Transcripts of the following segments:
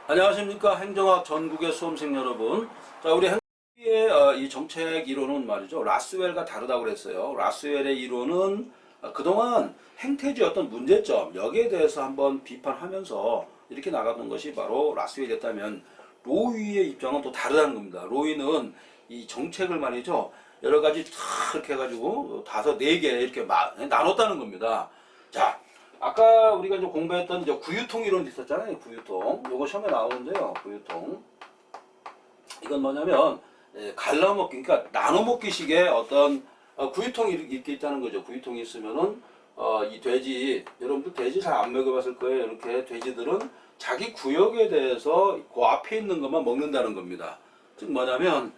안녕하십니까. 행정학 전국의 수험생 여러분. 자, 우리 행정학의 이 정책 이론은 말이죠. 라스웰과 다르다고 그랬어요. 라스웰의 이론은 그동안 행태주의 어떤 문제점, 여기에 대해서 한번 비판하면서 이렇게 나가는 것이 바로 라스웰이었다면, 로이의 입장은 또 다르다는 겁니다. 로이는 이 정책을 말이죠. 여러 가지 탁 이렇게 해가지고 다섯, 네 개 이렇게 나눴다는 겁니다. 자, 아까 우리가 이제 공부했던 이제 구유통 이론도 있었잖아요. 구유통. 요거 시험에 나오는데요. 구유통. 이건 뭐냐면, 갈라먹기, 그러니까 나눠먹기식의 어떤, 구유통이 이렇게 있다는 거죠. 구유통이 있으면은, 이 돼지, 여러분들 돼지 잘 안 먹어봤을 거예요. 이렇게 돼지들은 자기 구역에 대해서 그 앞에 있는 것만 먹는다는 겁니다. 즉 뭐냐면,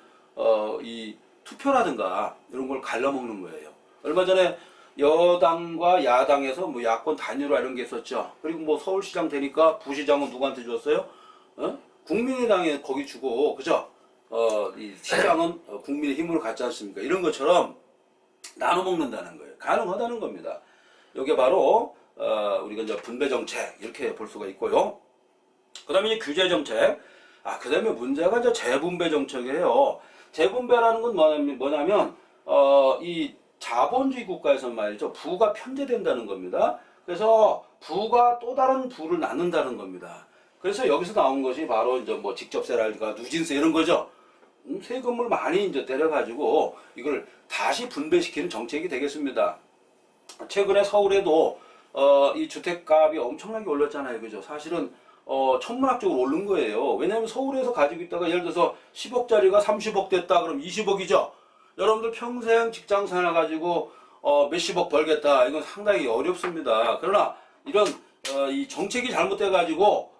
이 투표라든가 이런 걸 갈라먹는 거예요. 얼마 전에 여당과 야당에서 뭐 야권 단일화 이런 게 있었죠. 그리고 뭐 서울시장 되니까 부시장은 누구한테 줬어요? 국민의당에 거기 주고, 그죠? 이 시장은 국민의힘으로 갔지 않습니까? 이런 것처럼 나눠 먹는다는 거예요. 가능하다는 겁니다. 이게 바로 우리가 이제 분배 정책 이렇게 볼 수가 있고요. 그다음에 이제 규제 정책. 그다음에 문제가 이제 재분배 정책이에요. 재분배라는 건 뭐냐면 이 자본주의 국가에서는 말이죠. 부가 편제된다는 겁니다. 그래서 부가 또 다른 부를 낳는다는 겁니다. 그래서 여기서 나온 것이 바로 이제 뭐 직접세랄가 누진세 이런 거죠. 세금을 많이 이제 때려가지고 이걸 다시 분배시키는 정책이 되겠습니다. 최근에 서울에도 이 주택값이 엄청나게 올랐잖아요. 그죠? 사실은 천문학적으로 오른 거예요. 왜냐하면 서울에서 가지고 있다가 예를 들어서 10억짜리가 30억 됐다 그럼 20억이죠. 여러분들 평생 직장 생활 가지고 몇십억 벌겠다. 이건 상당히 어렵습니다. 그러나 이런 이 정책이 잘못돼 가지고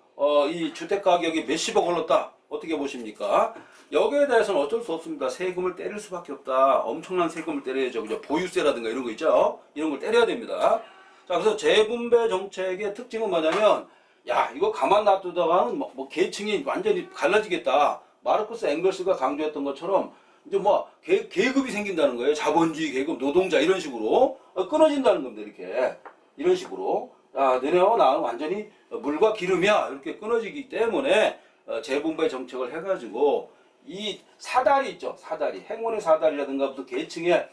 이 주택 가격이 몇십억 올랐다. 어떻게 보십니까? 여기에 대해서는 어쩔 수 없습니다. 세금을 때릴 수밖에 없다. 엄청난 세금을 때려야죠. 그죠? 보유세라든가 이런 거 있죠. 이런 걸 때려야 됩니다. 자, 그래서 재분배 정책의 특징은 뭐냐면, 야, 이거 가만 놔두다가는 뭐 계층이 완전히 갈라지겠다. 마르크스 앵글스가 강조했던 것처럼 이제 뭐 계급이 생긴다는 거예요. 자본주의 계급, 노동자 이런 식으로 끊어진다는 겁니다. 이렇게 이런 식으로 너네와 나는 완전히 물과 기름이야 이렇게 끊어지기 때문에 재분배 정책을 해가지고 이 사다리 있죠. 사다리, 행운의 사다리라든가 무슨 계층의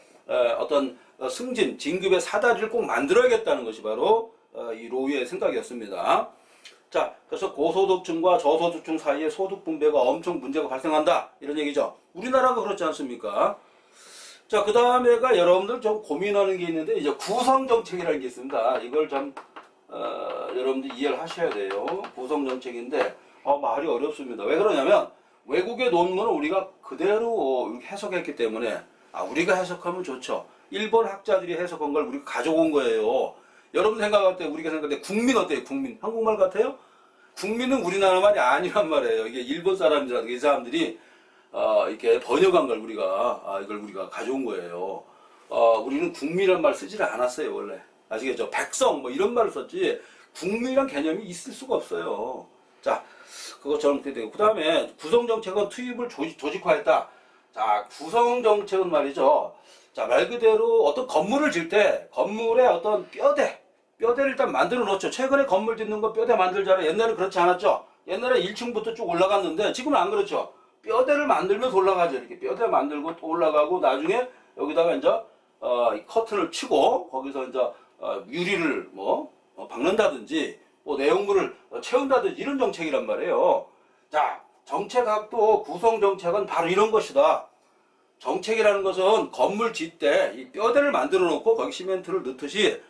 어떤 승진, 진급의 사다리를 꼭 만들어야겠다는 것이 바로 이 로이의 생각이었습니다. 자, 그래서 고소득층과 저소득층 사이에 소득 분배가 엄청 문제가 발생한다. 이런 얘기죠. 우리나라가 그렇지 않습니까? 자, 그 다음에가 여러분들 좀 고민하는 게 있는데, 이제 구성정책이라는 게 있습니다. 이걸 좀, 여러분들 이해를 하셔야 돼요. 구성정책인데, 말이 어렵습니다. 왜 그러냐면, 외국의 논문을 우리가 그대로 해석했기 때문에, 우리가 해석하면 좋죠. 일본 학자들이 해석한 걸 우리가 가져온 거예요. 여러분 생각할 때, 우리가 생각할 때, 국민 어때요? 국민. 한국말 같아요? 국민은 우리나라 말이 아니란 말이에요. 이게 일본 사람들이라든가 이 사람들이, 이렇게 번역한 걸 이걸 우리가 가져온 거예요. 우리는 국민이란 말 쓰지를 않았어요, 원래. 아시겠죠? 백성, 뭐 이런 말을 썼지, 국민이란 개념이 있을 수가 없어요. 자, 그것처럼 그렇게 되고. 그 다음에 구성정책은 투입을 조직화했다. 자, 구성정책은 말이죠. 자, 말 그대로 어떤 건물을 질 때, 건물에 어떤 뼈대를 일단 만들어 놓죠. 최근에 건물 짓는 거 뼈대 만들잖아요. 옛날엔 그렇지 않았죠. 옛날에 1층부터 쭉 올라갔는데 지금은 안 그렇죠. 뼈대를 만들면서 올라가죠. 이렇게 뼈대 만들고 또 올라가고 나중에 여기다가 이제 커튼을 치고 거기서 이제 유리를 박는다든지 뭐 내용물을 채운다든지 이런 정책이란 말이에요. 자, 정책학도 구성정책은 바로 이런 것이다. 정책이라는 것은 건물 짓 때 이 뼈대를 만들어 놓고 거기 시멘트를 넣듯이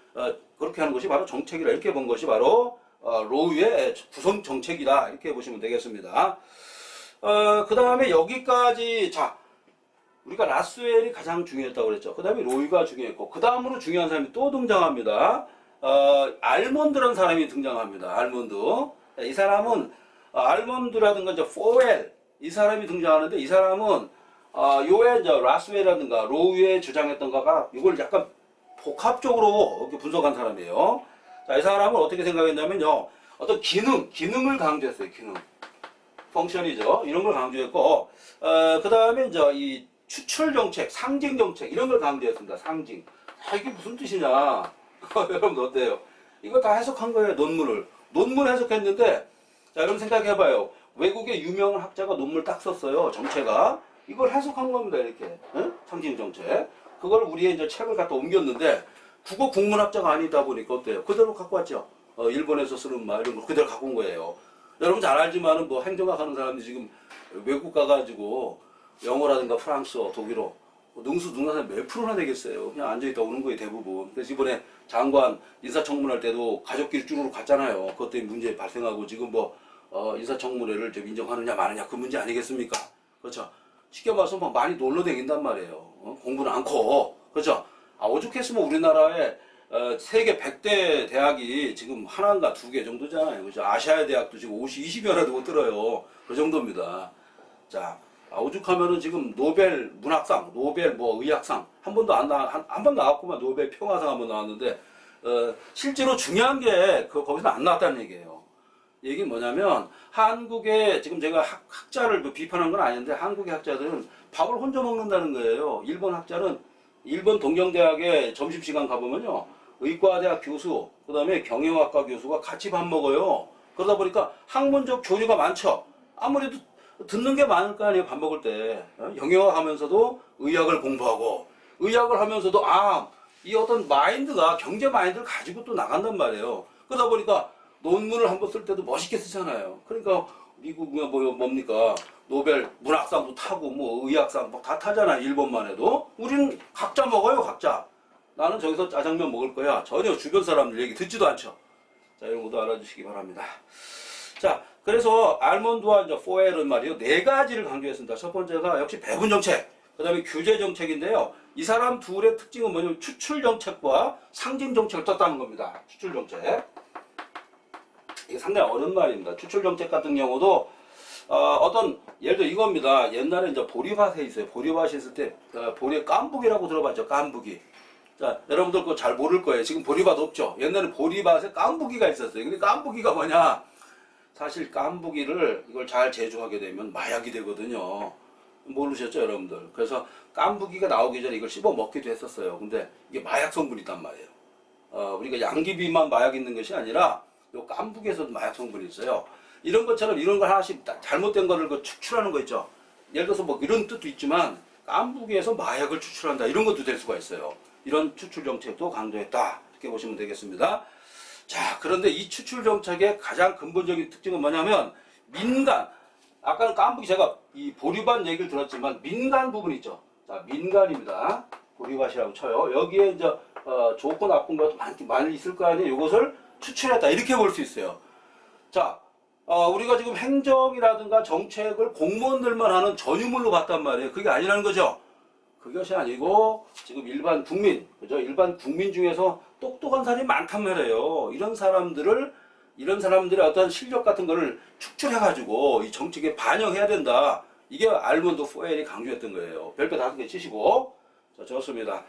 그렇게 하는 것이 바로 정책이라 이렇게 본 것이 바로 로우의 구성 정책이다 이렇게 보시면 되겠습니다. 그 다음에 여기까지 자 우리가 라스웰이 가장 중요했다고 그랬죠. 그 다음에 로이가 중요했고 그 다음으로 중요한 사람이 또 등장합니다. 알몬드라는 사람이 등장합니다. 알몬드. 이 사람은 알몬드라든가 이제 포웰 이 사람이 등장하는데 이 사람은 요에 이제 라스웰이라든가 로우에 주장했던 거가 이걸 약간 복합적으로 이렇게 분석한 사람이에요. 자, 이 사람은 어떻게 생각했냐면요. 어떤 기능을 강조했어요. 기능. 펑션이죠. 이런 걸 강조했고, 그 다음에 이제 이 추출 정책, 상징 정책, 이런 걸 강조했습니다. 상징. 이게 무슨 뜻이냐. 여러분 어때요? 이거 다 해석한 거예요. 논문을 해석했는데, 자, 여러분 생각해봐요. 외국의 유명한 학자가 논문을 딱 썼어요. 정체가. 이걸 해석한 겁니다. 이렇게. 응? 상징 정체. 그걸 우리의 이제 책을 갖다 옮겼는데 국어 국문학자가 아니다 보니까 어때요? 그대로 갖고 왔죠. 일본에서 쓰는 말 이런 거 그대로 갖고 온 거예요. 여러분 잘 알지만은 뭐 행정학 하는 사람들이 지금 외국 가가지고 영어라든가 프랑스어, 독일어 능수능란에 몇 프로나 되겠어요. 그냥 앉아있다 오는 거예요, 대부분. 그래서 이번에 장관 인사청문할 때도 가족끼리 쭈루루 갔잖아요. 그것 때문에 문제 발생하고 지금 뭐 인사청문회를 좀 인정하느냐 마느냐 그 문제 아니겠습니까? 그렇죠. 쉽게 말해서 막 많이 놀러 다닌단 말이에요. 공부는 않고. 그렇죠. 오죽했으면 우리나라에 세계 100대 대학이 지금 하나인가 두 개 정도잖아요. 그죠? 아시아의 대학도 지금 20여라도 못 들어요. 그 정도입니다. 자, 오죽하면은 지금 노벨 문학상, 노벨 뭐 의학상 한 번도 한 번 나왔구만. 노벨 평화상 한 번 나왔는데 실제로 중요한 게 거기서 안 나왔다는 얘기예요. 얘기는 뭐냐면 한국의 지금 제가 학자를 비판한 건 아닌데 한국의 학자들은 밥을 혼자 먹는다는 거예요. 일본 학자는 일본 동경대학에 점심시간 가보면요. 의과대학 교수, 그 다음에 경영학과 교수가 같이 밥 먹어요. 그러다 보니까 학문적 교류가 많죠. 아무래도 듣는 게 많을 거 아니에요. 밥 먹을 때. 경영학 하면서도 의학을 공부하고 의학을 하면서도 이 어떤 마인드가 경제 마인드를 가지고 또 나간단 말이에요. 그러다 보니까 논문을 한번 쓸 때도 멋있게 쓰잖아요. 그러니까 미국은 뭡니까 노벨 문학상도 타고 뭐 의학상 뭐 다 타잖아요. 일본만 해도. 우리는 각자 먹어요. 각자. 나는 저기서 짜장면 먹을 거야. 전혀 주변 사람들 얘기 듣지도 않죠. 자, 이런 것도 알아주시기 바랍니다. 자, 그래서 알몬드와 이제 포엘은 말이요. 네 가지를 강조했습니다. 첫 번째가 역시 배분 정책, 그 다음에 규제 정책인데요. 이 사람 둘의 특징은 뭐냐면 추출 정책과 상징 정책을 떴다는 겁니다. 추출 정책. 이게 상당히 어려운 말입니다. 추출 정책 같은 경우도 예를 들어 이겁니다. 옛날에 이제 보리밭에 있어요. 보리밭이 있을 때 보리 깐부기라고 들어봤죠. 깐부기. 자, 여러분들 그거 잘 모를 거예요. 지금 보리밭 없죠. 옛날에 보리밭에 깐부기가 있었어요. 근데 깐부기가 뭐냐? 사실 깐부기를 이걸 잘 제조하게 되면 마약이 되거든요. 모르셨죠, 여러분들? 그래서 깐부기가 나오기 전에 이걸 씹어 먹기도 했었어요. 근데 이게 마약 성분이 있단 말이에요. 우리가 양귀비만 마약 있는 것이 아니라 요 깐부기에서도 마약 성분이 있어요. 이런 것처럼 이런 걸 하나씩 잘못된 거를 추출하는 거 있죠. 예를 들어서 뭐 이런 뜻도 있지만 깐부기에서 마약을 추출한다. 이런 것도 될 수가 있어요. 이런 추출 정책도 강조했다. 이렇게 보시면 되겠습니다. 자, 그런데 이 추출 정책의 가장 근본적인 특징은 뭐냐면 민간. 아까는 깐부기 제가 이 보리밭 얘기를 들었지만 민간 부분 있죠. 자, 민간입니다. 보리밭이라고 쳐요. 여기에 이제 좋고 나쁜 것도 많이 있을 거 아니에요. 이것을 추출했다. 이렇게 볼 수 있어요. 자, 우리가 지금 행정이라든가 정책을 공무원들만 하는 전유물로 봤단 말이에요. 그게 아니라는 거죠. 그것이 아니고 지금 일반 국민, 그죠? 일반 국민 중에서 똑똑한 사람이 많단 말이에요. 이런 사람들의 어떤 실력 같은 거를 축출해가지고 이 정책에 반영해야 된다. 이게 알몬드 포엘이 강조했던 거예요. 별표 5개 치시고. 자, 좋습니다.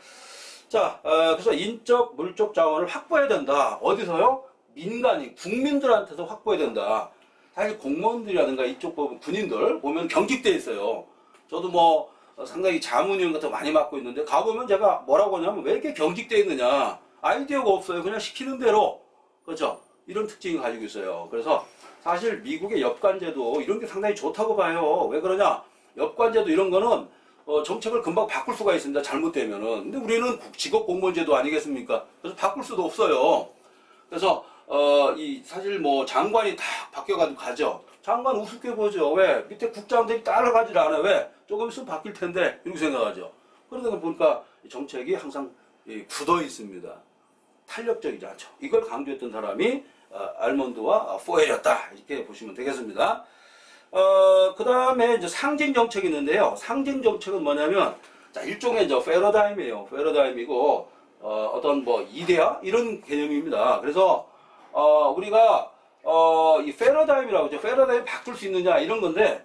자, 그래서 인적, 물적 자원을 확보해야 된다. 어디서요? 민간인, 국민들한테서 확보해야 된다. 사실 공무원들이라든가 이쪽 보면 군인들 보면 경직돼 있어요. 저도 뭐 상당히 자문위원 같은 거 많이 맡고 있는데 가보면 제가 뭐라고 하냐면 왜 이렇게 경직돼 있느냐. 아이디어가 없어요. 그냥 시키는 대로. 그렇죠? 이런 특징을 가지고 있어요. 그래서 사실 미국의 엽관제도 이런 게 상당히 좋다고 봐요. 왜 그러냐? 엽관제도 이런 거는 정책을 금방 바꿀 수가 있습니다. 잘못되면은. 근데 우리는 직업 공무원제도 아니겠습니까? 그래서 바꿀 수도 없어요. 그래서 사실 뭐 장관이 다 바뀌어가지고 가죠. 장관 우습게 보죠. 왜? 밑에 국장들이 따라가질 않아요. 왜? 조금 있으면 바뀔 텐데 이렇게 생각하죠. 그러다 보니까 정책이 항상 굳어 있습니다. 탄력적이지 않죠. 이걸 강조했던 사람이 알몬드와 포엘이었다. 이렇게 보시면 되겠습니다. 그 다음에 이제 상징 정책이 있는데요. 상징 정책은 뭐냐면, 자, 일종의 이제 패러다임이에요. 패러다임이고, 어떤 뭐 이데아? 이런 개념입니다. 그래서, 우리가, 이 패러다임이라고 하죠. 패러다임 바꿀 수 있느냐, 이런 건데,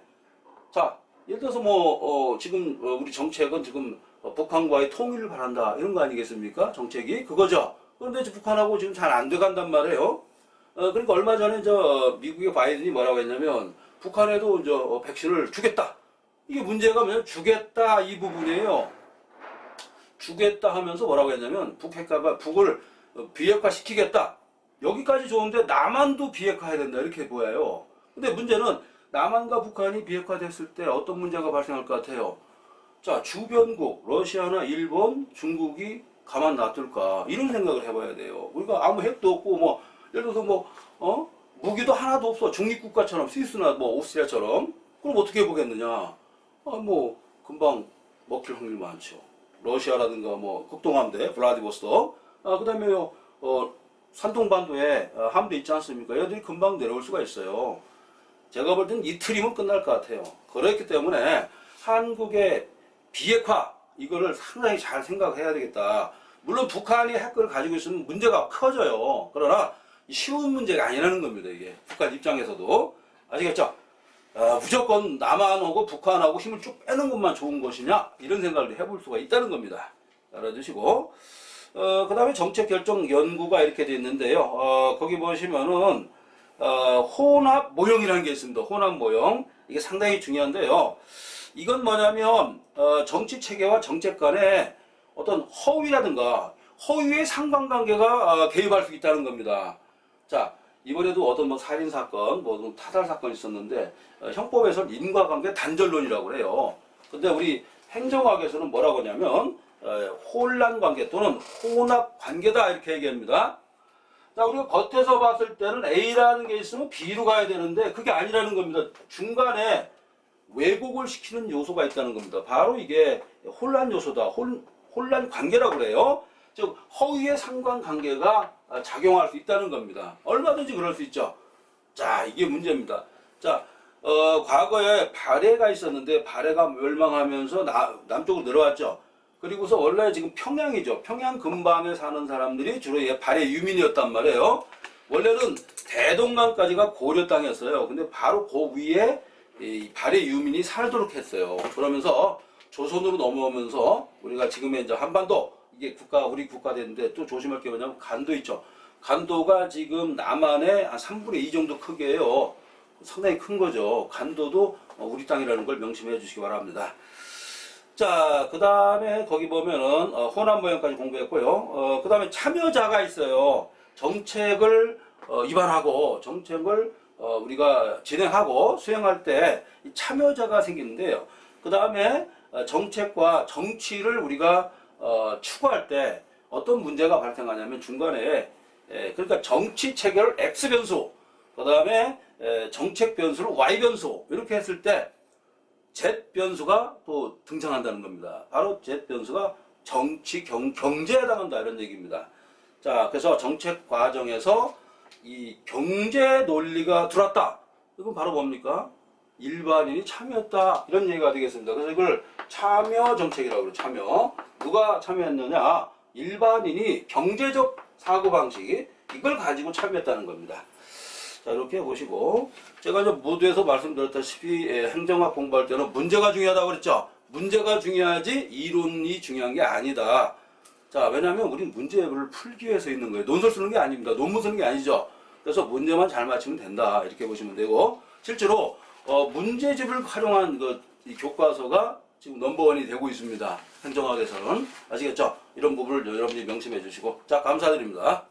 자, 예를 들어서 지금 우리 정책은 지금 북한과의 통일을 바란다. 이런 거 아니겠습니까? 정책이. 그거죠. 그런데 북한하고 지금 잘 안 돼간단 말이에요. 그러니까 얼마 전에 미국의 바이든이 뭐라고 했냐면, 북한에도 백신을 주겠다. 이게 문제가 뭐냐면 주겠다 이 부분이에요. 주겠다 하면서 뭐라고 했냐면 북을 비핵화 시키겠다. 여기까지 좋은데 남한도 비핵화해야 된다 이렇게 보여요. 근데 문제는 남한과 북한이 비핵화됐을 때 어떤 문제가 발생할 것 같아요? 자, 주변국, 러시아나 일본, 중국이 가만 놔둘까? 이런 생각을 해봐야 돼요. 우리가 아무 핵도 없고, 뭐, 예를 들어서 뭐, 무기도 하나도 없어. 중립국가처럼, 스위스나 뭐, 오스트리아처럼. 그럼 어떻게 해보겠느냐? 뭐, 금방 먹힐 확률 많죠. 러시아라든가 뭐, 극동함대, 블라디보스토크. 그 다음에, 산동반도에 함대 있지 않습니까? 얘들이 금방 내려올 수가 있어요. 제가 볼 때는 이틀이면 끝날 것 같아요. 그렇기 때문에 한국의 비핵화 이거를 상당히 잘 생각해야 되겠다. 물론 북한이 핵을 가지고 있으면 문제가 커져요. 그러나 쉬운 문제가 아니라는 겁니다. 이게 북한 입장에서도 아시겠죠? 무조건 남한하고 북한하고 힘을 쭉 빼는 것만 좋은 것이냐 이런 생각을 해볼 수가 있다는 겁니다. 알아두시고 그 다음에 정책결정연구가 이렇게 되어 있는데요. 거기 보시면은 혼합 모형이라는 게 있습니다. 혼합 모형 이게 상당히 중요한데요. 이건 뭐냐면 정치 체계와 정책 간의 어떤 허위라든가 허위의 상관관계가 개입할 수 있다는 겁니다. 자, 이번에도 어떤 뭐 살인 사건, 뭐 타살 사건이 있었는데 형법에서는 인과관계 단절론이라고 그래요. 근데 우리 행정학에서는 뭐라고 하냐면 혼란 관계 또는 혼합 관계다 이렇게 얘기합니다. 자, 우리가 겉에서 봤을 때는 A라는 게 있으면 B로 가야 되는데 그게 아니라는 겁니다. 중간에 왜곡을 시키는 요소가 있다는 겁니다. 바로 이게 혼란 요소다. 혼란 관계라고 그래요. 즉 허위의 상관관계가 작용할 수 있다는 겁니다. 얼마든지 그럴 수 있죠. 자, 이게 문제입니다. 자, 과거에 발해가 있었는데 발해가 멸망하면서 남쪽으로 내려왔죠. 그리고서 원래 지금 평양이죠. 평양 근방에 사는 사람들이 주로 발해 유민이었단 말이에요. 원래는 대동강까지가 고려 땅이었어요. 근데 바로 그 위에 이 발해 유민이 살도록 했어요. 그러면서 조선으로 넘어오면서 우리가 지금의 이제 한반도 이게 우리 국가 됐는데 또 조심할 게 뭐냐면 간도 있죠. 간도가 지금 남한의 한 3분의 2 정도 크기예요. 상당히 큰 거죠. 간도도 우리 땅이라는 걸 명심해 주시기 바랍니다. 자, 그 다음에 거기 보면은 혼합 모형까지 공부했고요. 그 다음에 참여자가 있어요. 정책을 입안하고 정책을 우리가 진행하고 수행할 때 참여자가 생기는데요. 그 다음에 정책과 정치를 우리가 추구할 때 어떤 문제가 발생하냐면 중간에 그러니까 정치 체계를 X변수, 그 다음에 정책 변수를 Y변수 이렇게 했을 때 Z 변수가 또 등장한다는 겁니다. 바로 Z 변수가 정치 경제에 해당한다 이런 얘기입니다. 자, 그래서 정책 과정에서 이 경제 논리가 들어왔다. 이건 바로 뭡니까? 일반인이 참여했다 이런 얘기가 되겠습니다. 그래서 이걸 참여 정책이라고 그래요. 참여. 누가 참여했느냐? 일반인이 경제적 사고방식 이걸 가지고 참여했다는 겁니다. 자, 이렇게 보시고 제가 이제 모두에서 말씀드렸다시피 행정학 공부할 때는 문제가 중요하다고 그랬죠. 문제가 중요하지 이론이 중요한 게 아니다. 자, 왜냐하면 우리는 문제를 풀기 위해서 있는 거예요. 논술 쓰는 게 아닙니다. 논문 쓰는 게 아니죠. 그래서 문제만 잘 맞추면 된다 이렇게 보시면 되고 실제로 문제집을 활용한 이 교과서가 지금 넘버원이 되고 있습니다. 행정학에서는 아시겠죠? 이런 부분을 여러분이 명심해 주시고 자, 감사드립니다.